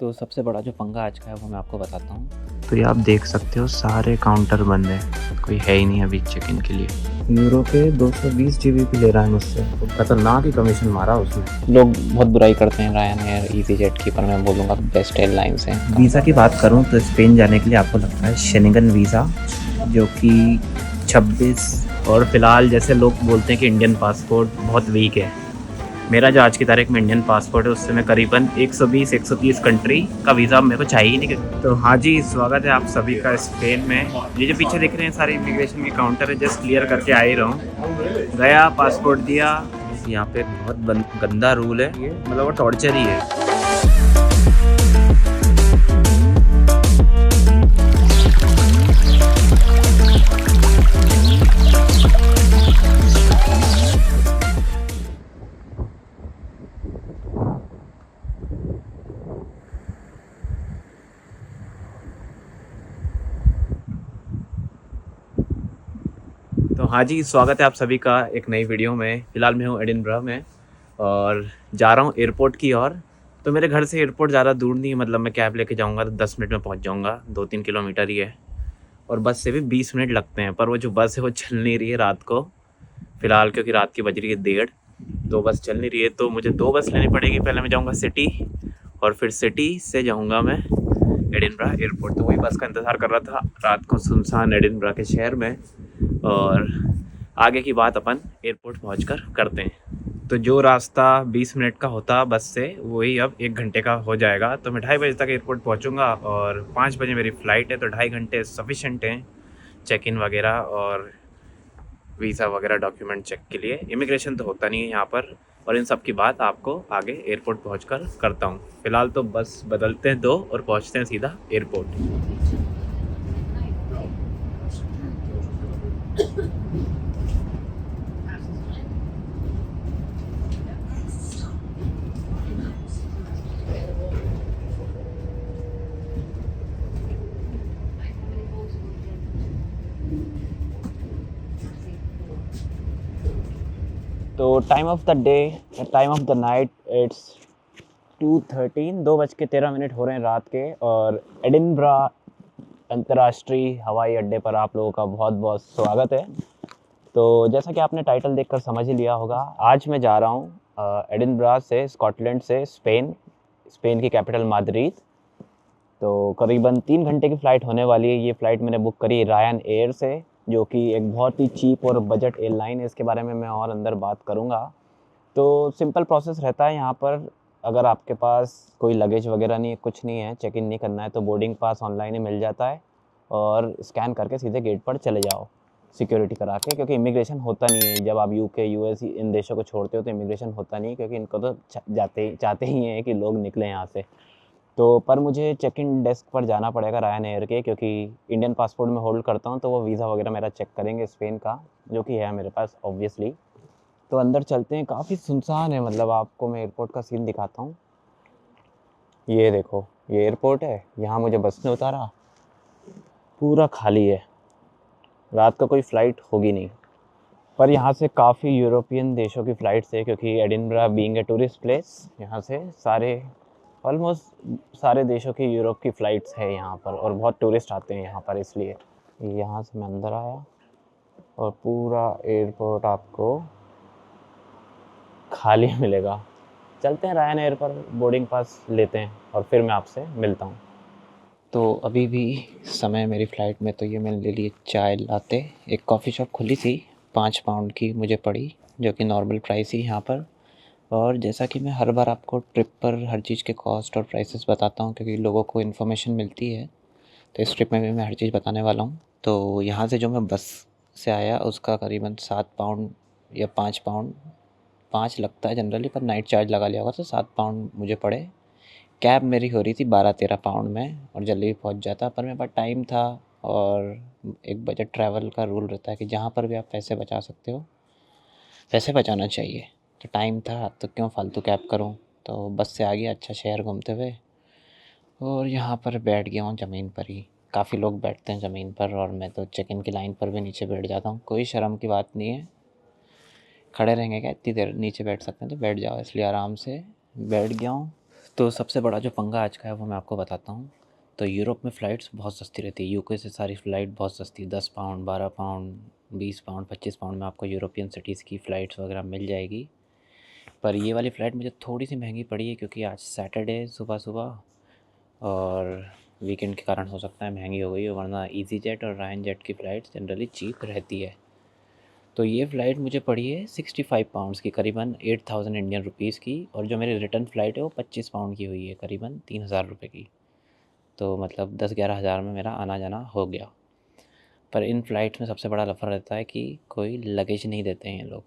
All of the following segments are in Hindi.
तो सबसे बड़ा जो पंगा आज का है वो मैं आपको बताता हूँ। तो ये आप देख सकते हो सारे काउंटर बंद हैं, कोई है ही नहीं अभी चेक इन के लिए। यूरो के 220 जीबी भी ले रहा है मुझसे। तो खतरनाक ही कमीशन मारा उसने। लोग बहुत बुराई करते हैं रायन एयर, ईजी जेट की, पर मैं बोलूँगा बेस्ट एयरलाइंस हैं। वीज़ा की बात करूं तो स्पेन जाने के लिए आपको लगता है शेंगन वीज़ा, जो कि 26 और फिलहाल जैसे लोग बोलते हैं कि इंडियन पासपोर्ट बहुत वीक है, मेरा जो आज की तारीख में इंडियन पासपोर्ट है उससे मैं करीबन 120-130 कंट्री का वीज़ा मेरे को चाहिए ही नहीं। तो हाँ जी, स्वागत है आप सभी का स्पेन में। ये जो पीछे दिख रहे हैं सारे इमिग्रेशन के काउंटर है, जस्ट क्लियर करके आ ही रहा हूँ। गया, पासपोर्ट दिया। यहाँ पे बहुत गंदा रूल है ये, मतलब वो टॉर्चर ही है। तो हाँ जी, स्वागत है आप सभी का एक नई वीडियो में। फ़िलहाल मैं हूँ एडिनबरा में और जा रहा हूँ एयरपोर्ट की ओर। तो मेरे घर से एयरपोर्ट ज़्यादा दूर नहीं है, मतलब मैं कैब लेके जाऊँगा तो 10 मिनट में पहुँच जाऊँगा, 2-3 किलोमीटर ही है। और बस से भी 20 मिनट लगते हैं, पर वो जो बस है वो चल नहीं रही है रात को फ़िलहाल, क्योंकि रात की बज रही है 1:30। तो बस चल नहीं रही है, तो मुझे 2 बस लेनी पड़ेगी। पहले मैं जाऊँगा सिटी और फिर सिटी से जाऊँगा मैं एडिनबरा एयरपोर्ट। तो वही बस का इंतज़ार कर रहा था रात को सुनसान एडिनबरा के शहर में। और आगे की बात अपन एयरपोर्ट पहुंचकर करते हैं। तो जो रास्ता 20 मिनट का होता बस से, वही अब 1 घंटे का हो जाएगा। तो मैं 2:30 बजे तक एयरपोर्ट पहुंचूंगा और 5 बजे मेरी फ़्लाइट है, तो 2.5 घंटे सफिशेंट हैं चेक इन वगैरह और वीज़ा वगैरह डॉक्यूमेंट चेक के लिए। इमिग्रेशन तो होता नहीं है यहाँ पर, और इन सब की बात आपको आगे एयरपोर्ट पहुँच करता हूँ। फ़िलहाल तो बस बदलते हैं 2 और पहुँचते हैं सीधा एयरपोर्ट। तो time of the day, time of the night, it's 2:13, 2:13 हो रहे हैं रात के। और एडिनबरा अंतर्राष्ट्रीय हवाई अड्डे पर आप लोगों का बहुत बहुत स्वागत है। तो जैसा कि आपने टाइटल देखकर समझ ही लिया होगा, आज मैं जा रहा हूँ एडिनबरा से, स्कॉटलैंड से स्पेन की कैपिटल माद्रिद। तो करीबन 3 घंटे की फ़्लाइट होने वाली है। ये फ़्लाइट मैंने बुक करी रायन एयर से, जो कि एक बहुत ही चीप और बजट एयरलाइन है। इसके बारे में मैं और अंदर बात करूँगा। तो सिंपल प्रोसेस रहता है यहाँ पर। अगर आपके पास कोई लगेज वगैरह नहीं है, कुछ नहीं है, चेक इन नहीं करना है, तो बोर्डिंग पास ऑनलाइन ही मिल जाता है और स्कैन करके सीधे गेट पर चले जाओ सिक्योरिटी करा के, क्योंकि इमिग्रेशन होता नहीं है जब आप यूके, यूएस इन देशों को छोड़ते हो। तो इमिग्रेशन होता नहीं है, क्योंकि इनको तो चाहते ही हैं कि लोग निकलें यहाँ से। तो पर मुझे चेक इन डेस्क पर जाना पड़ेगा रायन एयर के, क्योंकि इंडियन पासपोर्ट में होल्ड करता हूँ, तो वो वीज़ा वगैरह मेरा चेक करेंगे स्पेन का, जो कि है मेरे पास ऑब्वियसली। तो अंदर चलते हैं। काफ़ी सुनसान है, मतलब आपको मैं एयरपोर्ट का सीन दिखाता हूँ। ये देखो, ये एयरपोर्ट है, यहाँ मुझे बस ने उतारा, पूरा खाली है, रात का कोई फ़्लाइट होगी नहीं। पर यहाँ से काफ़ी यूरोपियन देशों की फ़्लाइट्स है, क्योंकि Edinburgh being a tourist place, यहाँ से ऑलमोस्ट सारे देशों की यूरोप की फ़्लाइट्स है यहाँ पर, और बहुत टूरिस्ट आते हैं यहाँ पर, इसलिए। यहाँ से मैं अंदर आया और पूरा एयरपोर्ट आपको खाली मिलेगा। चलते हैं रायन एयर पर, बोर्डिंग पास लेते हैं और फिर मैं आपसे मिलता हूँ। तो अभी भी समय मेरी फ़्लाइट में, तो ये मैंने ले लिए चाय लाते। एक कॉफ़ी शॉप खुली थी, 5 पाउंड की मुझे पड़ी, जो कि नॉर्मल प्राइस ही यहाँ पर। और जैसा कि मैं हर बार आपको ट्रिप पर हर चीज़ के कॉस्ट और प्राइसेस बताता हूँ, क्योंकि लोगों को इन्फॉर्मेशन मिलती है, तो इस ट्रिप में भी मैं हर चीज़ बताने वाला हूँ। तो यहाँ से जो मैं बस से आया उसका करीबन 7 पाउंड या 5 पाउंड, 5 लगता है जनरली, पर नाइट चार्ज लगा लिया होगा तो 7 पाउंड मुझे पड़े। कैब मेरी हो रही थी 12-13 पाउंड में, और जल्दी भी पहुँच जाता, पर मेरे पास टाइम था। और एक बजट ट्रैवल का रूल रहता है कि जहाँ पर भी आप पैसे बचा सकते हो, पैसे बचाना चाहिए। तो टाइम था तो क्यों फालतू कैब करूँ, तो बस से आ गया अच्छा शहर घूमते हुए। और यहाँ पर बैठ गया हूँ ज़मीन पर ही। काफ़ी लोग बैठते हैं ज़मीन पर, और मैं तो चेक इन की लाइन पर भी नीचे बैठ जाता हूँ। कोई शर्म की बात नहीं है, खड़े रहेंगे क्या इतनी देर, नीचे बैठ सकते हैं तो बैठ जाओ, इसलिए आराम से बैठ गया हूँ। तो सबसे बड़ा जो पंगा आज का है वो मैं आपको बताता हूँ। तो यूरोप में फ़्लाइट्स बहुत सस्ती रहती है, यूके से सारी फ़्लाइट बहुत सस्ती, 10 पाउंड, 12 पाउंड, 20 पाउंड, 25 पाउंड में आपको यूरोपियन सिटीज़ की फ़्लाइट्स वगैरह मिल जाएगी। पर ये वाली फ़्लाइट मुझे थोड़ी सी महंगी पड़ी है क्योंकि आज सैटरडे सुबह-सुबह और वीकेंड के कारण हो सकता है महंगी हो गई हो, वरना ईज़ी जेट और रायन जेट की फ़्लाइट्स जनरली चीप रहती है। तो ये फ़्लाइट मुझे पड़ी है 65 पाउंड्स की, करीबन 8000 इंडियन रुपीज़ की, और जो मेरी रिटर्न फ़्लाइट है वो 25 पाउंड की हुई है, करीबन 3000 रुपये की। तो मतलब 10-11 हज़ार में मेरा आना जाना हो गया। पर इन फ़्लाइट्स में सबसे बड़ा लफ़ड़ा रहता है कि कोई लगेज नहीं देते हैं ये लोग।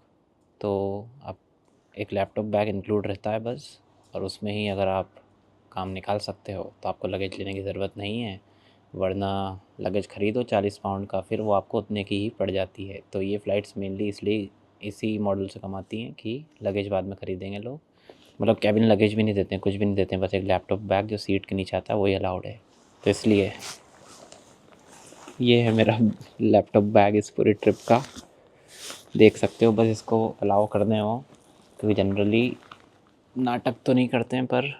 तो आप एक लैपटॉप बैग इंक्लूड रहता है बस, और उसमें ही अगर आप काम निकाल सकते हो तो आपको लगेज लेने की ज़रूरत नहीं है, वरना लगेज ख़रीदो 40 पाउंड का, फिर वो आपको उतने की ही पड़ जाती है। तो ये फ़्लाइट्स मेनली इसलिए इसी मॉडल से कमाती हैं कि लगेज बाद में ख़रीदेंगे लोग। मतलब कैबिन लगेज भी नहीं देते हैं, कुछ भी नहीं देते हैं, बस एक लैपटॉप बैग जो सीट के नीचे आता है वही अलाउड है। तो इसलिए ये है मेरा लैपटॉप बैग इस पूरी ट्रिप का, देख सकते हो। बस इसको अलाउ कर दें वो, क्योंकि जनरली नाटक तो नहीं करते हैं, पर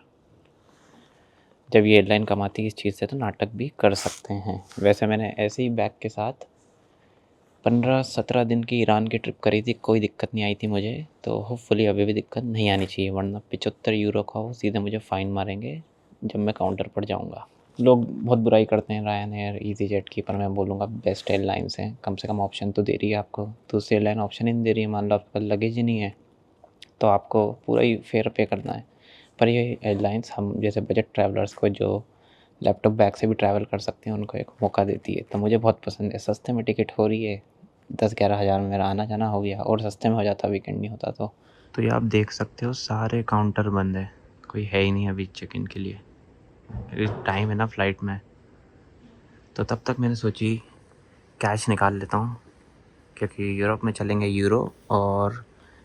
जब ये एयरलाइन कमाती है इस चीज़ से तो नाटक भी कर सकते हैं। वैसे मैंने ऐसे ही बैग के साथ 15-17 दिन की ईरान की ट्रिप करी थी, कोई दिक्कत नहीं आई थी मुझे। तो होपफुली अभी भी दिक्कत नहीं आनी चाहिए, वरना 75 यूरो का वो सीधे मुझे फ़ाइन मारेंगे जब मैं काउंटर पर जाऊँगा। लोग बहुत बुराई करते हैं रायन एयर, ईज़ी जेट की, पर मैं बोलूँगा बेस्ट एयरलाइंस हैं। कम से कम ऑप्शन तो दे रही है आपको, दूसरी एयरलाइन ऑप्शन ही नहीं दे रही है। मान लो आपके पास लगेज ही नहीं है तो आपको पूरा ही फेयर पे करना है। पर ये एयरलाइंस हम जैसे बजट ट्रैवलर्स को, जो लैपटॉप बैग से भी ट्रैवल कर सकते हैं, उनको एक मौका देती है। तो मुझे बहुत पसंद है। सस्ते में टिकट हो रही है, 10-11 हज़ार में मेरा आना जाना हो गया, और सस्ते में हो जाता वीकेंड नहीं होता तो ये आप देख सकते हो सारे काउंटर बंद है, कोई है ही नहीं अभी चेक इन के लिए। टाइम है ना फ़्लाइट में, तो तब तक मैंने सोची कैश निकाल लेता हूँ, क्योंकि यूरोप में चलेंगे यूरो, और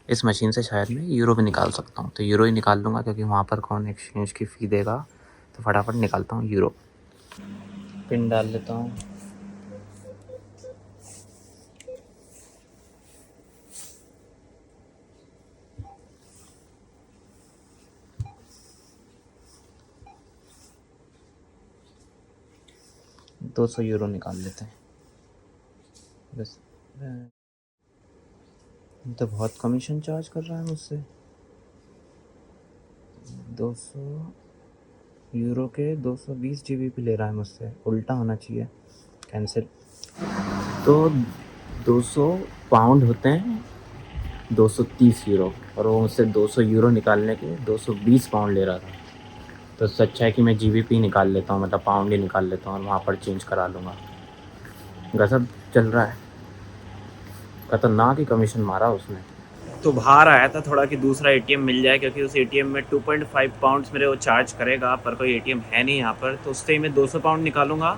इस मशीन से शायद मैं यूरो भी निकाल सकता हूँ। तो यूरो ही निकाल लूँगा, क्योंकि वहाँ पर कौन एक्सचेंज की फ़ी देगा। तो फटाफट निकालता हूँ यूरो, पिन डाल लेता हूँ। €200 निकाल लेते हैं बस। तो बहुत कमीशन चार्ज कर रहा है मुझसे, 200 यूरो के 220 GBP ले रहा है मुझसे, उल्टा होना चाहिए, कैंसिल। तो 200 पाउंड होते हैं 230 यूरो, और वो मुझसे 200 यूरो निकालने के 220 पाउंड ले रहा था। तो इससे अच्छा है कि मैं GBP निकाल लेता हूँ, मतलब पाउंड ही निकाल लेता हूँ, और वहाँ पर चेंज करा लूँगा। गज़ब चल रहा है, खतरनाक ही कमीशन मारा उसने। तो बाहर आया था थोड़ा कि दूसरा ATM मिल जाए, क्योंकि उस ATM में 2.5 पाउंड्स मेरे वो चार्ज करेगा, पर कोई ATM है नहीं यहाँ पर। तो उससे ही मैं 200 पाउंड निकालूँगा,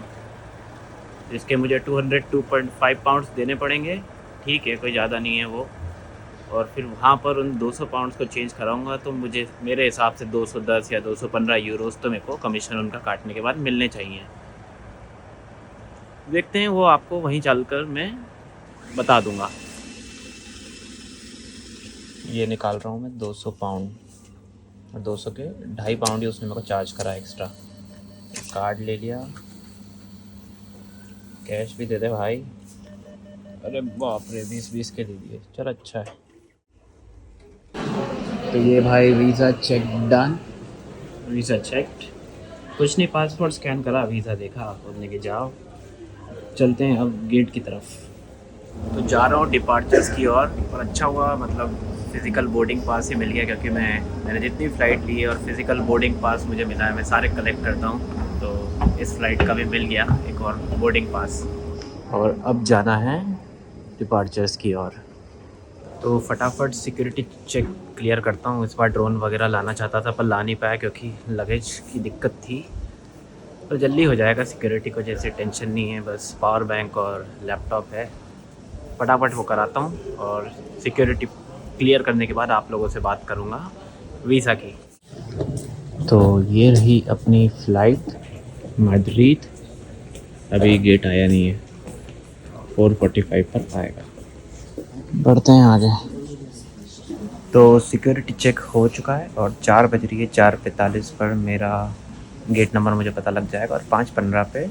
जिसके मुझे 202.5 पाउंड्स देने पड़ेंगे। ठीक है, कोई ज़्यादा नहीं है वो। और फिर वहाँ पर उन 200 पाउंड्स को चेंज कराऊँगा, तो मुझे मेरे हिसाब से 210 या 215 यूरोज़ तो मेरे को कमीशन उनका काटने के बाद मिलने चाहिए। देखते हैं, वो आपको वहीं चलकर मैं बता दूँगा। ये निकाल रहा हूँ मैं 200 पाउंड, और 200 के 2.5 पाउंड ही उसने मेरे को चार्ज करा एक्स्ट्रा। कार्ड ले लिया, कैश भी दे दे भाई। अरे बाप रे, 20 के दे दिए, चल अच्छा है। तो ये भाई visa check done, visa checked, कुछ नहीं, पासपोर्ट स्कैन करा, वीज़ा देखा, बोलने के जाओ, चलते हैं अब गेट की तरफ। तो जा रहा हूँ डिपार्चर्स की और अच्छा हुआ, मतलब फ़िज़िकल बोर्डिंग पास ही मिल गया, क्योंकि मैंने जितनी फ़्लाइट ली है और फ़िज़िकल बोर्डिंग पास मुझे मिला है, मैं सारे कलेक्ट करता हूँ। तो इस फ़्लाइट का भी मिल गया एक और बोर्डिंग पास, और अब जाना है डिपार्चर्स की ओर। तो फटाफट सिक्योरिटी चेक क्लियर करता हूँ। इस बार ड्रोन वगैरह लाना चाहता था, पर ला नहीं पाया क्योंकि लगेज की दिक्कत थी। तो जल्दी हो जाएगा, सिक्योरिटी को जैसे टेंशन नहीं है, बस पावर बैंक और लैपटॉप है, फटाफट वो कराता हूँ, और सिक्योरिटी क्लियर करने के बाद आप लोगों से बात करूँगा वीज़ा की। तो ये रही अपनी फ़्लाइट माद्रिद, अभी गेट आया नहीं है, 4:45 पर आएगा। बढ़ते हैं आगे। तो सिक्योरिटी चेक हो चुका है और 4 बज रही है। 4:45 पर मेरा गेट नंबर मुझे पता लग जाएगा और 5:15 पे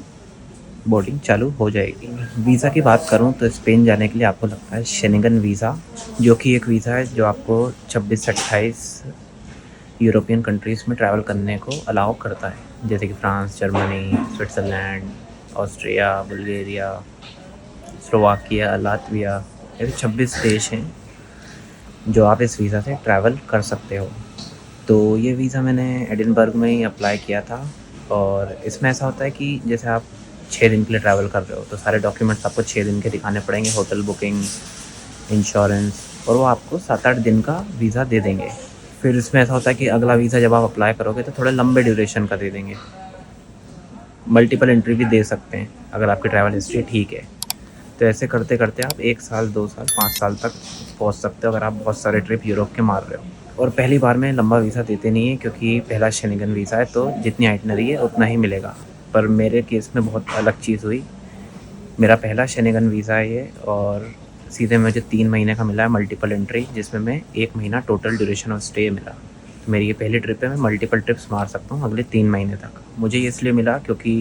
बोर्डिंग चालू हो जाएगी। वीज़ा की बात करूं तो स्पेन जाने के लिए आपको लगता है शेनिगन वीज़ा, जो कि एक वीज़ा है जो आपको 26 से 28 यूरोपियन कंट्रीज़ में ट्रैवल करने को अलाउ करता है, जैसे कि France, Germany, Switzerland, Austria, Bulgaria, Slovakia, Latvia, ऐसे 26 देश हैं जो आप इस वीज़ा से ट्रैवल कर सकते हो। तो ये वीज़ा मैंने एडिनबर्ग में ही अप्लाई किया था और इसमें ऐसा होता है कि जैसे आप 6 दिन के लिए ट्रैवल कर रहे हो तो सारे डॉक्यूमेंट्स आपको 6 दिन के दिखाने पड़ेंगे, होटल बुकिंग, इंश्योरेंस, और वो आपको 7-8 दिन का वीज़ा दे देंगे। फिर इसमें ऐसा होता है कि अगला वीज़ा जब आप अप्लाई करोगे तो थोड़े लंबे ड्यूरेशन का दे देंगे, मल्टीपल एंट्री भी दे सकते हैं अगर आपकी ट्रैवल हिस्ट्री ठीक है। तो ऐसे करते करते आप 1 साल, 2 साल, 5 साल तक पहुंच सकते हो अगर आप बहुत सारे ट्रिप यूरोप के मार रहे हो। और पहली बार में लंबा वीज़ा देते नहीं है क्योंकि पहला शेनिगन वीज़ा है, तो जितनी आइटनरी है उतना ही मिलेगा। पर मेरे केस में बहुत अलग चीज़ हुई। मेरा पहला शेनिगन वीज़ा है ये और सीधे मुझे 3 महीने का मिला है मल्टीपल एंट्री, जिसमें मैं 1 महीना टोटल ड्यूरेशन ऑफ स्टे मिला। तो मेरी ये पहली ट्रिप है, मैं मल्टीपल ट्रिप्स मार सकता हूँ अगले 3 महीने तक। मुझे ये इसलिए मिला क्योंकि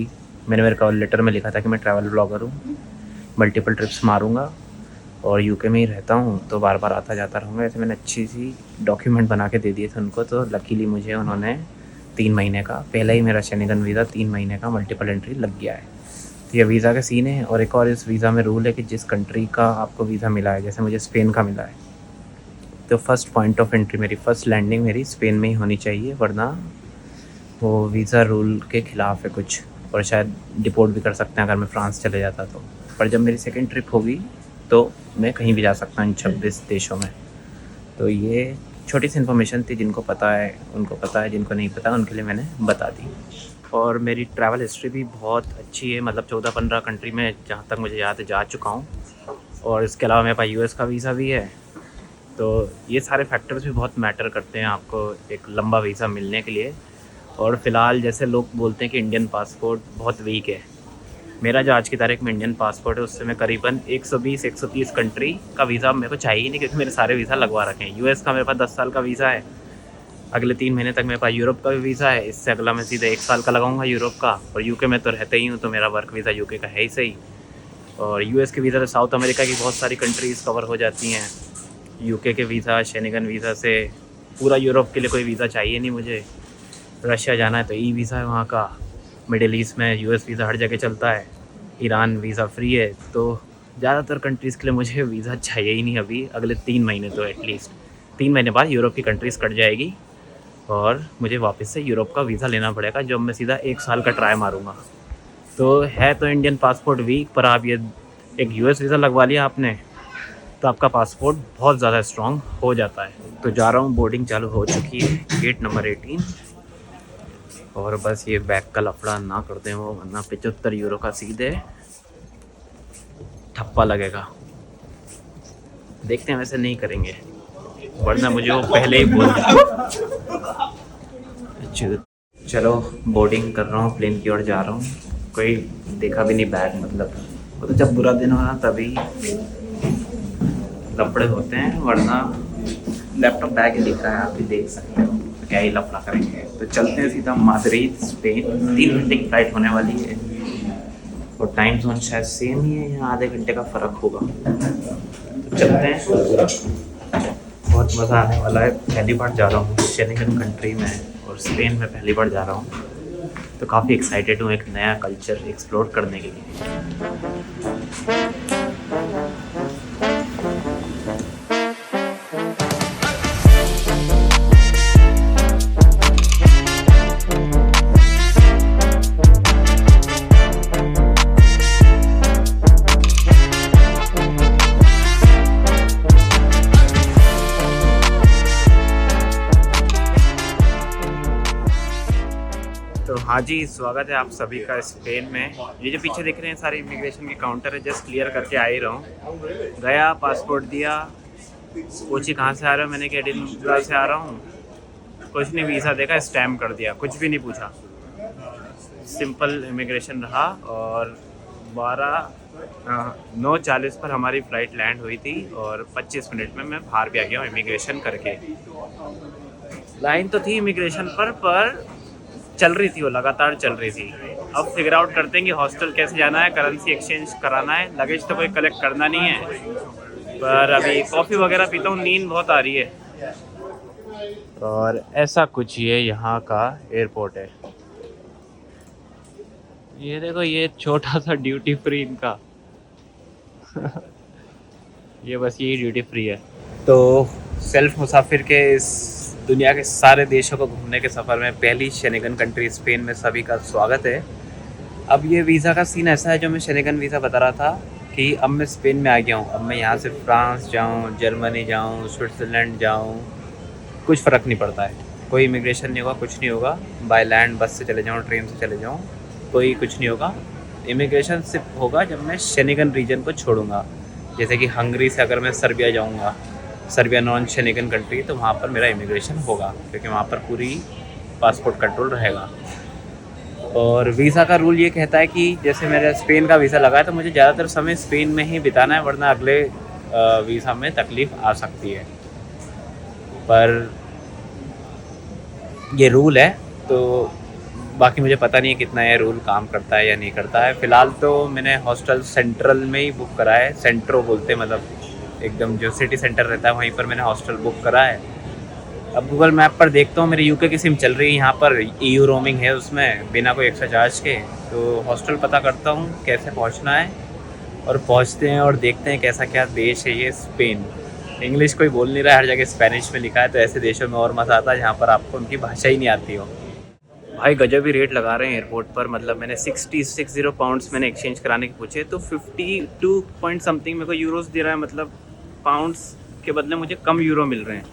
मैंने मेरे कवर लेटर में लिखा था कि मैं ट्रैवल ब्लॉगर हूँ, मल्टीपल ट्रिप्स मारूंगा और यूके में ही रहता हूँ तो बार बार आता जाता रहूँगा। ऐसे मैंने अच्छी सी डॉक्यूमेंट बना के दे दिए थे उनको, तो लकीली मुझे उन्होंने 3 महीने का, पहला ही मेरा शेनिगन वीज़ा 3 महीने का मल्टीपल एंट्री लग गया है। तो ये वीज़ा का सीन है। और एक और इस वीज़ा में रूल है कि जिस कंट्री का आपको वीज़ा मिला है, जैसे मुझे स्पेन का मिला है, तो फर्स्ट पॉइंट ऑफ एंट्री, मेरी फ़र्स्ट लैंडिंग मेरी स्पेन में ही होनी चाहिए, वरना वो वीज़ा रूल के ख़िलाफ़ है कुछ, और शायद डिपोर्ट भी कर सकते हैं अगर मैं फ़्रांस चले जाता तो। पर जब मेरी सेकंड ट्रिप होगी तो मैं कहीं भी जा सकता हूँ इन 26 देशों में। तो ये छोटी सी इन्फॉर्मेशन थी, जिनको पता है उनको पता है, जिनको नहीं पता उनके लिए मैंने बता दी। और मेरी ट्रैवल हिस्ट्री भी बहुत अच्छी है, मतलब 14-15 कंट्री में जहाँ तक मुझे याद है जा चुका हूँ। और इसके अलावा मेरे पास यूएस का वीज़ा भी है। तो ये सारे फैक्टर्स भी बहुत मैटर करते हैं आपको एक लंबा वीज़ा मिलने के लिए। और फ़िलहाल जैसे लोग बोलते हैं कि इंडियन पासपोर्ट बहुत वीक है, मेरा जो आज की तारीख में इंडियन पासपोर्ट है उससे मैं करीबन 120-130 कंट्री का वीज़ा मेरे को चाहिए ही नहीं, क्योंकि मेरे सारे वीज़ा लगवा रखे हैं। यूएस का मेरे पास 10 साल का वीज़ा है, अगले 3 महीने तक मेरे पास यूरोप का भी वीज़ा है, इससे अगला मैं सीधे 1 साल का लगाऊंगा यूरोप का। और यूके में तो रहते ही हूँ तो मेरा वर्क वीज़ा यूके का है ही सही। और यूएस के वीज़ा से साउथ अमेरिका की बहुत सारी कंट्रीज़ कवर हो जाती हैं। यूके के वीज़ा, शेनिगन वीज़ा से पूरा यूरोप के लिए कोई वीज़ा चाहिए नहीं मुझे। रशिया जाना है तो ई वीज़ा है वहाँ का, मिडिल ईस्ट में यूएस वीज़ा हर जगह चलता है, ईरान वीज़ा फ्री है। तो ज़्यादातर कंट्रीज़ के लिए मुझे वीज़ा चाहिए ही नहीं अभी, अगले 3 महीने तो एटलीस्ट। 3 महीने बाद यूरोप की कंट्रीज़ कट जाएगी और मुझे वापस से यूरोप का वीज़ा लेना पड़ेगा, जब मैं सीधा 1 साल का ट्राई मारूंगा। तो है तो इंडियन पासपोर्ट वीक, पर आप ये एक यूएस वीज़ा लगवा लिया आपने तो आपका पासपोर्ट बहुत ज़्यादा स्ट्रॉन्ग हो जाता है। तो जा रहा हूँ, बोर्डिंग चालू हो चुकी है, गेट नंबर 18। और बस ये बैग का लफड़ा ना करते हैं वो, वरना 75 यूरो का सीधे ठप्पा लगेगा। देखते हैं, वैसे नहीं करेंगे, वरना मुझे वो पहले ही बोल दिया। चलो बोर्डिंग कर रहा हूँ, प्लेन की ओर जा रहा हूँ। कोई देखा भी नहीं बैग, मतलब वो तो जब बुरा दिन हो ना तभी लफड़े होते हैं, वरना लैपटॉप बैग ही दिख रहा है, आप भी देख सकते हो, तो क्या ही लफड़ा करेंगे। तो चलते हैं सीधा माद्रिद स्पेन, 3 घंटे की फ्लाइट होने वाली है और टाइम जोन शायद सेम ही है, यहाँ आधे घंटे का फ़र्क होगा। तो चलते हैं, बहुत मज़ा आने वाला है। पहली बार जा रहा हूँ शेनिगन कंट्री में और स्पेन में पहली बार जा रहा हूँ, तो काफ़ी एक्साइटेड हूँ एक नया कल्चर एक्सप्लोर करने के लिए। तो हाँ जी, स्वागत है आप सभी का स्पेन में। ये जो पीछे दिख रहे हैं सारे इमिग्रेशन के काउंटर है, जस्ट क्लियर करके आ ही रहा हूँ। गया, पासपोर्ट दिया, पूछी कहाँ से आ रहे हो, मैंने कहा एडिनबरा से आ रहा हूँ। कुछ नहीं, वीज़ा देखा, स्टैम्प कर दिया, कुछ भी नहीं पूछा, सिंपल इमिग्रेशन रहा। और 9:40 पर हमारी फ़्लाइट लैंड हुई थी और 25 मिनट में मैं बाहर भी आ गया हूँ इमिग्रेशन करके। लाइन तो थी इमिग्रेशन पर चल रही थी, वो लगातार चल रही थी। अब फिगर आउट करते हैं कि हॉस्टल कैसे जाना है, करेंसी एक्सचेंज कराना है। लगेज तो कोई कलेक्ट करना नहीं है, पर अभी कॉफ़ी वगैरह पीता हूँ, नींद बहुत आ रही है। और ऐसा कुछ ये यहाँ का एयरपोर्ट है। ये देखो, ये छोटा सा ड्यूटी फ्री इनका ये बस यही ड्यूटी फ्री है। तो सेल्फ मुसाफिर के इस दुनिया के सारे देशों को घूमने के सफ़र में पहली शेनेगन कंट्री स्पेन में सभी का स्वागत है। अब ये वीज़ा का सीन ऐसा है, जो मैं शेनेगन वीज़ा बता रहा था कि अब मैं स्पेन में आ गया हूँ। अब मैं यहाँ से फ्रांस जाऊँ, जर्मनी जाऊँ, स्विट्ज़रलैंड जाऊँ, कुछ फ़र्क नहीं पड़ता है। कोई इमिग्रेशन नहीं होगा, कुछ नहीं होगा। बाय लैंड बस से चले जाऊँ, ट्रेन से चले जाऊँ, कोई कुछ नहीं होगा। इमिग्रेशन सिर्फ होगा जब मैं शेनेगन रीजन को छोड़ूंगा। जैसे कि हंगरी से अगर मैं सर्बिया जाऊंगा, सर्बिया नॉन शेनेगन कंट्री, तो वहाँ पर मेरा इमिग्रेशन होगा, क्योंकि वहाँ पर पूरी पासपोर्ट कंट्रोल रहेगा। और वीज़ा का रूल ये कहता है कि जैसे मेरा स्पेन का वीज़ा लगा है, तो मुझे ज़्यादातर समय स्पेन में ही बिताना है, वरना अगले वीज़ा में तकलीफ़ आ सकती है। पर ये रूल है, तो बाकी मुझे पता नहीं है कितना ये रूल काम करता है या नहीं करता है। फ़िलहाल तो मैंने हॉस्टल सेंट्रल में ही बुक करा है। सेंट्रो बोलते हैं, मतलब एकदम जो सिटी सेंटर रहता है वहीं पर मैंने हॉस्टल बुक करा है। अब गूगल मैप पर देखता हूँ, मेरे यूके की सिम चल रही है, यहाँ पर EU रोमिंग है उसमें, बिना कोई एक्स्ट्रा चार्ज के। तो हॉस्टल पता करता हूँ कैसे पहुँचना है, और पहुँचते हैं और देखते हैं कैसा क्या देश है ये स्पेन। इंग्लिश कोई बोल नहीं रहा है, हर जगह स्पेनिश में लिखा है, तो ऐसे देशों में और मज़ा आता है जहाँ पर आपको उनकी भाषा ही नहीं आती हो। भाई गजब ही रेट लगा रहे हैं एयरपोर्ट पर। मतलब मैंने 60 पाउंड्स मैंने एक्सचेंज कराने के पूछे, तो 52 पॉइंट समथिंग मेरे को यूरोस दे रहा है। मतलब पाउंड्स के बदले मुझे कम यूरो मिल रहे हैं।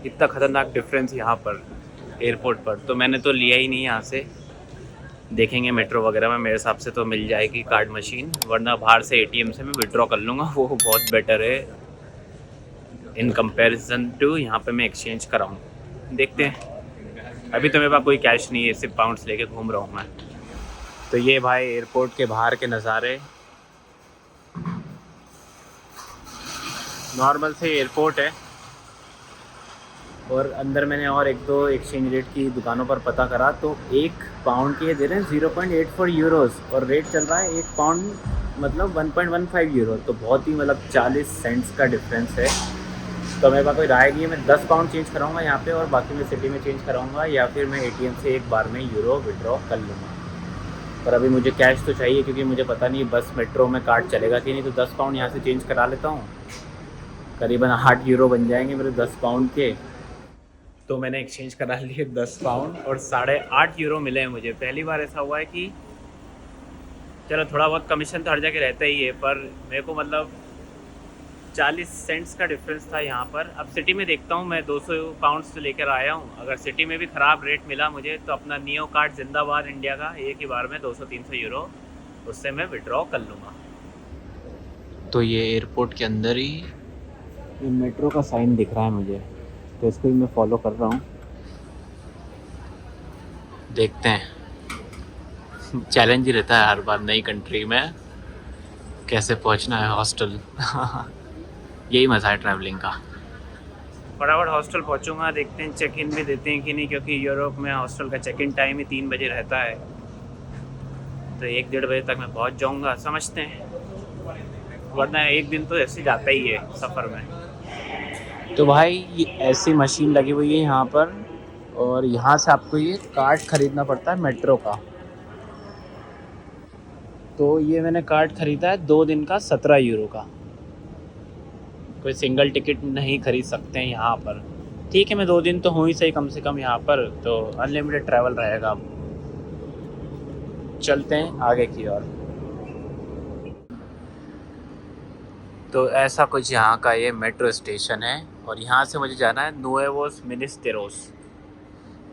इतना ख़तरनाक डिफरेंस यहाँ पर एयरपोर्ट पर। तो मैंने तो लिया ही नहीं यहाँ से। देखेंगे मेट्रो वगैरह में, मेरे हिसाब से तो मिल जाएगी कार्ड मशीन, वरना बाहर से ATM से मैं विड्रॉ कर लूँगा, वो बहुत बेटर है इन कंपैरिजन टू यहाँ पे मैं एक्सचेंज कराऊँ। देखते हैं। अभी तो मेरे पास कोई कैश नहीं है, सिर्फ पाउंड्स लेके घूम रहा हूँ मैं। तो ये भाई एयरपोर्ट के बाहर के नज़ारे। नॉर्मल से एयरपोर्ट है, और अंदर मैंने और 1-2 एक्सचेंज रेट की दुकानों पर पता करा, तो 1 पाउंड के दे रहे हैं 0.84 यूरोस, और रेट चल रहा है 1 पाउंड मतलब 1.15 यूरो। तो बहुत ही मतलब 40 सेंट्स का डिफरेंस है। तो मेरे पास कोई राय नहीं है, मैं 10 पाउंड चेंज कराऊंगा यहाँ पे, और बाकी मैं सिटी में चेंज कराऊंगा, या फिर मैं ATM से एक बार में यूरो विड्रॉ कर लूँगा। पर अभी मुझे कैश तो चाहिए, क्योंकि मुझे पता नहीं बस मेट्रो में कार्ड चलेगा कि नहीं। तो 10 पाउंड यहाँ से चेंज करा लेता हूँ, करीबन 8 यूरो बन जाएंगे मेरे 10 पाउंड के। तो मैंने एक्सचेंज करा लिए 10 पाउंड, और 8.5 यूरो मिले हैं मुझे। पहली बार ऐसा हुआ है कि चलो थोड़ा बहुत कमीशन तो हर जगह रहता ही है, पर मेरे को मतलब 40 सेंट्स का डिफरेंस था यहाँ पर। अब सिटी में देखता हूँ, मैं 200 पाउंड्स तो लेकर आया हूँ। अगर सिटी में भी ख़राब रेट मिला मुझे, तो अपना नियो कार्ड जिंदाबाद इंडिया का, एक ही बार में 200-300 यूरो उससे मैं विड्रॉ कर लूँगा। तो ये एयरपोर्ट के अंदर ही ये मेट्रो का साइन दिख रहा है मुझे, तो इसको ही मैं फॉलो कर रहा हूँ। देखते हैं। चैलेंज ही रहता है हर बार नई कंट्री में, कैसे पहुँचना है हॉस्टल यही मज़ा है ट्रैवलिंग का। फटाफट हॉस्टल पहुँचूँगा, देखते हैं चेक इन भी देते हैं कि नहीं, क्योंकि यूरोप में हॉस्टल का चेक इन टाइम ही 3 बजे रहता है। तो 1-1:30 बजे तक मैं पहुँच जाऊँगा, समझते हैं। वरना एक दिन तो ऐसे जाता ही है सफ़र में। तो भाई ये ऐसी मशीन लगी हुई है यहाँ पर, और यहाँ से आपको ये कार्ड ख़रीदना पड़ता है मेट्रो का। तो ये मैंने कार्ड ख़रीदा है 2 दिन का 17 यूरो का। कोई सिंगल टिकट नहीं खरीद सकते हैं यहाँ पर। ठीक है, मैं 2 दिन तो हूँ ही सही कम से कम यहाँ पर, तो अनलिमिटेड ट्रैवल रहेगा। चलते हैं आगे की ओर। तो ऐसा कुछ यहाँ का ये मेट्रो स्टेशन है, और यहाँ से मुझे जाना है नुएवोस मिनिस्टेरोस।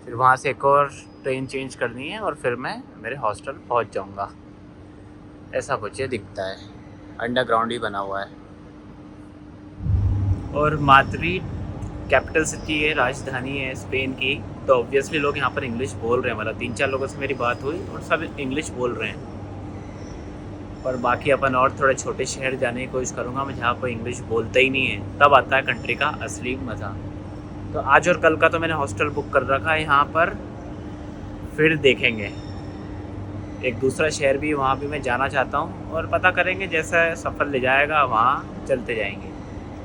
फिर वहाँ से एक और ट्रेन चेंज करनी है, और फिर मैं मेरे हॉस्टल पहुँच जाऊँगा। ऐसा कुछ ये दिखता है, अंडरग्राउंड ही बना हुआ है। और माद्रिद कैपिटल सिटी है, राजधानी है स्पेन की, तो ऑब्वियसली लोग यहाँ पर इंग्लिश बोल रहे हैं। मतलब 3-4 लोगों से मेरी बात हुई और सब इंग्लिश बोल रहे हैं। और बाकी अपन और थोड़े छोटे शहर जाने की कोशिश करूँगा मैं, जहाँ कोई इंग्लिश बोलता ही नहीं है, तब आता है कंट्री का असली मज़ा। तो आज और कल का तो मैंने हॉस्टल बुक कर रखा है यहाँ पर, फिर देखेंगे। एक दूसरा शहर भी वहाँ भी मैं जाना चाहता हूँ और पता करेंगे, जैसा सफ़र ले जाएगा वहाँ चलते जाएंगे।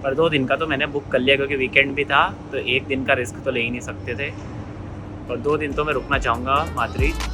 पर 2 दिन का तो मैंने बुक कर लिया क्योंकि वीकेंड भी था, तो 1 दिन का रिस्क तो ले ही नहीं सकते थे। और 2 दिन तो मैं रुकना चाहूँगा माद्रिद।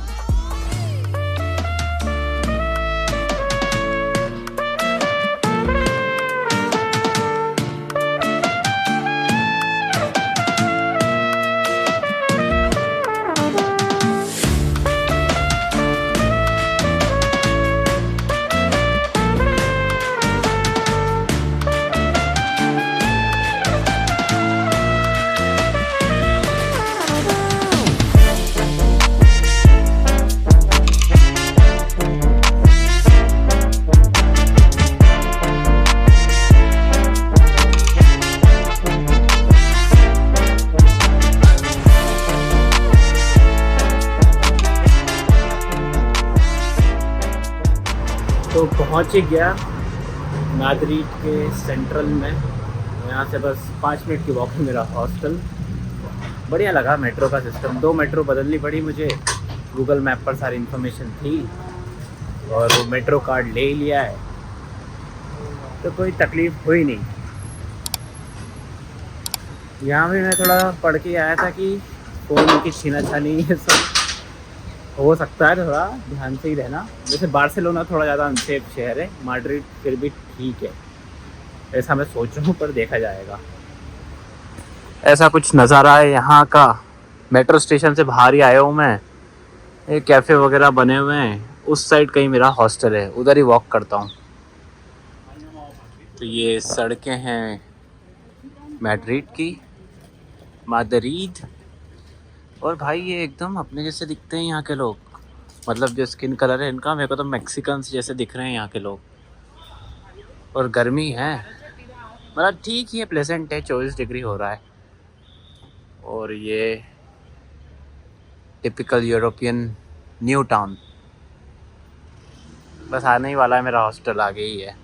तो पहुँच ही गया माद्रिद के सेंट्रल में। यहाँ से बस 5 मिनट की वॉक है मेरा हॉस्टल। बढ़िया लगा मेट्रो का सिस्टम। 2 मेट्रो बदलनी पड़ी मुझे, गूगल मैप पर सारी इन्फॉर्मेशन थी और वो मेट्रो कार्ड ले ही लिया है, तो कोई तकलीफ़ हुई नहीं। यहाँ भी मैं थोड़ा पढ़ के आया था कि फ़ोन की छीना छानी ये सब हो सकता है, थोड़ा ध्यान से ही रहना। जैसे बार्सिलोना थोड़ा ज़्यादा अनसेफ शहर है, माड्रिड फिर भी ठीक है, ऐसा मैं सोच रहा हूँ, पर देखा जाएगा। ऐसा कुछ नज़ारा है यहाँ का। मेट्रो स्टेशन से बाहर ही आया हूँ मैं, ये कैफ़े वगैरह बने हुए हैं, उस साइड कहीं मेरा हॉस्टल है, उधर ही वॉक करता हूँ। तो ये सड़कें हैं मैड्रिड की, माद्रिद। और भाई ये एकदम अपने जैसे दिखते हैं यहाँ के लोग, मतलब जो स्किन कलर है इनका, मेरे को तो मैक्सिकन्स जैसे दिख रहे हैं यहाँ के लोग। और गर्मी है, मतलब ठीक ही है, प्लेजेंट है, 24 डिग्री हो रहा है। और ये टिपिकल यूरोपियन न्यू टाउन, बस आने ही वाला है मेरा हॉस्टल, आगे ही है।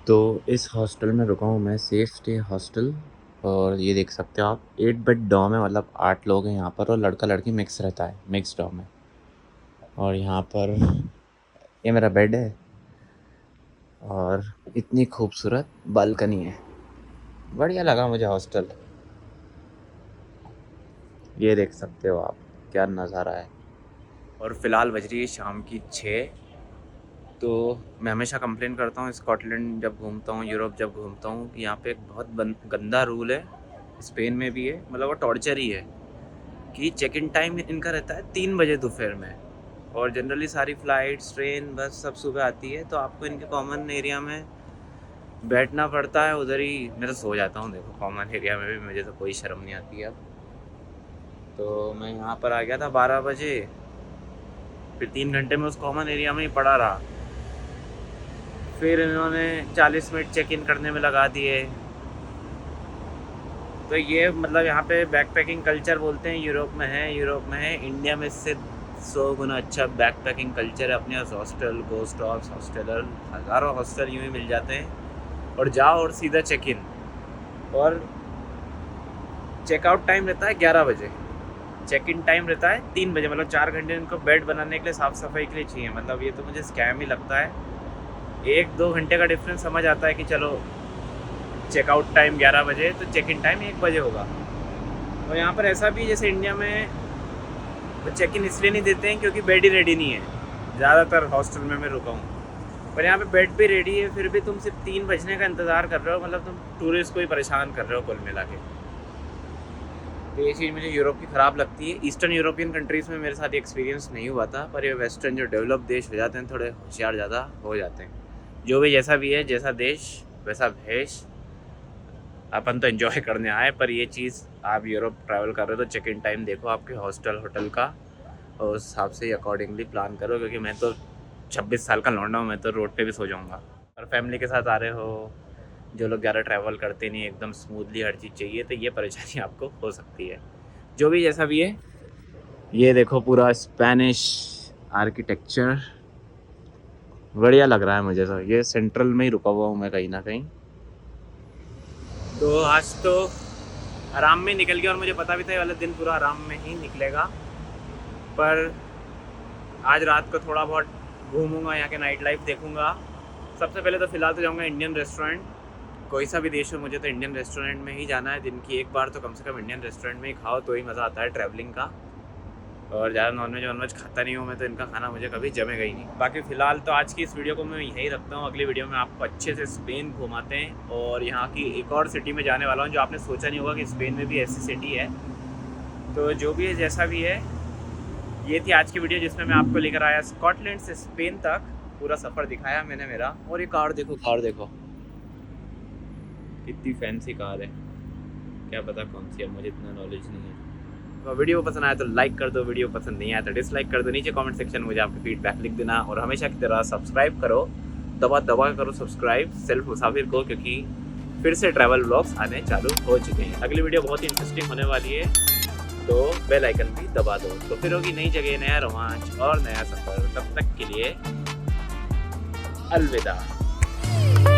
तो इस हॉस्टल में रुका हूँ मैं, सेफ स्टे हॉस्टल। और ये देख सकते हो आप, 8 बेड डॉर्म है, मतलब 8 लोग हैं यहाँ पर, और लड़का लड़की मिक्स रहता है, मिक्स डॉर्म है। और यहाँ पर ये मेरा बेड है और इतनी खूबसूरत बालकनी है, बढ़िया लगा मुझे हॉस्टल। ये देख सकते हो आप क्या नज़ारा है। और फ़िलहाल बज रही है शाम की 6। तो मैं हमेशा कंप्लेन करता हूँ स्कॉटलैंड जब घूमता हूँ, यूरोप जब घूमता हूँ, कि यहाँ पे एक बहुत गंदा रूल है, स्पेन में भी है, मतलब वो टॉर्चर ही है, कि चेक इन टाइम इनका रहता है 3 बजे दोपहर में। और जनरली सारी फ़्लाइट्स, ट्रेन, बस सब सुबह आती है, तो आपको इनके कॉमन एरिया में बैठना पड़ता है, उधर ही मैं तो सो जाता हूँ। देखो कॉमन एरिया में भी मुझे तो कोई शर्म नहीं आती है अब। तो मैं यहाँ पर आ गया था 12 बजे, फिर 3 घंटे में उस कॉमन एरिया में ही पड़ा रहा। फिर इन्होंने 40 मिनट चेक इन करने में लगा दिए। तो ये मतलब यहाँ पे बैकपैकिंग कल्चर बोलते हैं, यूरोप में है। इंडिया में इससे 100 गुना अच्छा बैकपैकिंग कल्चर है। अपने पास हॉस्टल, गोस्ट हाउस, हॉस्टलर, हज़ारों हॉस्टल यूँ ही मिल जाते हैं। और जाओ और सीधा चेक इन, और चेकआउट टाइम रहता है 11 बजे, चेक इन टाइम रहता है 3 बजे। मतलब 4 घंटे इनको बेड बनाने के लिए, साफ़ सफाई के लिए चाहिए। मतलब ये तो मुझे स्कैम ही लगता है। 1-2 घंटे का डिफरेंस समझ आता है कि चलो चेकआउट टाइम 11 बजे तो चेक इन टाइम 1 बजे होगा। और यहाँ पर ऐसा भी जैसे इंडिया में वो चेक इन इसलिए नहीं देते हैं क्योंकि बेड ही रेडी नहीं है, ज़्यादातर हॉस्टल में मैं रुका हूँ। पर यहाँ पे बेड भी रेडी है, फिर भी तुम सिर्फ 3 बजने का इंतज़ार कर रहे हो, मतलब तुम टूरिस्ट को ही परेशान कर रहे हो कुल मिला के। तो ये चीज़ मुझे यूरोप की ख़राब लगती है। ईस्टर्न यूरोपियन कंट्रीज़ में मेरे साथ एक्सपीरियंस नहीं हुआ था, पर ये वेस्टर्न जो डेवलप देश हो जाते हैं, थोड़े होशियार ज़्यादा हो जाते हैं। जो भी जैसा भी है, जैसा देश वैसा भेष, अपन तो एंजॉय करने आए। पर ये चीज़ आप यूरोप ट्रैवल कर रहे हो तो चेक इन टाइम देखो आपके हॉस्टल होटल का, और उस हिसाब से अकॉर्डिंगली प्लान करो। क्योंकि मैं तो 26 साल का लौंडा हूँ, मैं तो रोड पे भी सो जाऊँगा। और फैमिली के साथ आ रहे हो, जो लोग ज़्यादा ट्रैवल करते नहीं, एकदम स्मूथली हर चीज़ चाहिए, तो ये परेशानी आपको हो सकती है। जो भी जैसा भी है, ये देखो पूरा स्पेनिश आर्किटेक्चर, बढ़िया लग रहा है मुझे तो। ये सेंट्रल में ही रुका हुआ हूँ मैं कहीं ना कहीं। तो आज तो आराम में निकल गया और मुझे पता भी था ये वाला दिन पूरा आराम में ही निकलेगा। पर आज रात को थोड़ा बहुत घूमूंगा, यहाँ के नाइट लाइफ देखूंगा। सबसे पहले तो फ़िलहाल तो जाऊँगा इंडियन रेस्टोरेंट। कोई सा भी देश हो मुझे तो इंडियन रेस्टोरेंट में ही जाना है। दिन की एक बार तो कम से कम इंडियन रेस्टोरेंट में ही खाओ तो ही मज़ा आता है ट्रैवलिंग का। और ज़्यादा नॉनवेज खाता नहीं हूँ मैं, तो इनका खाना मुझे कभी जमेगा ही नहीं। बाकी फ़िलहाल तो आज की इस वीडियो को मैं यहीं रखता हूँ। अगली वीडियो में आपको अच्छे से स्पेन घुमाते हैं और यहाँ की एक और सिटी में जाने वाला हूँ जो आपने सोचा नहीं होगा कि स्पेन में भी ऐसी सिटी है। तो जो भी है जैसा भी है, ये थी आज की वीडियो जिसमें मैं आपको लेकर आया स्कॉटलैंड से स्पेन तक। पूरा सफ़र दिखाया मैंने मेरा। और ये कार देखो, कार देखो कितनी फैंसी कार है। क्या पता कौन सी है, मुझे इतना नॉलेज नहीं है। तो वीडियो पसंद आया तो लाइक कर दो, वीडियो पसंद नहीं आया तो डिसलाइक कर दो। नीचे कमेंट सेक्शन में मुझे आपके फीडबैक लिख देना। और हमेशा की तरह सब्सक्राइब करो, दबा करो सब्सक्राइब सेल्फ मुसाफिर को, क्योंकि फिर से ट्रैवल व्लॉग्स आने चालू हो चुके हैं। अगली वीडियो बहुत ही इंटरेस्टिंग होने वाली है, तो बेल आइकन भी दबा दो। तो फिर होगी नई जगह, नया रोमांच और नया सफ़र। तब तक के लिए अलविदा।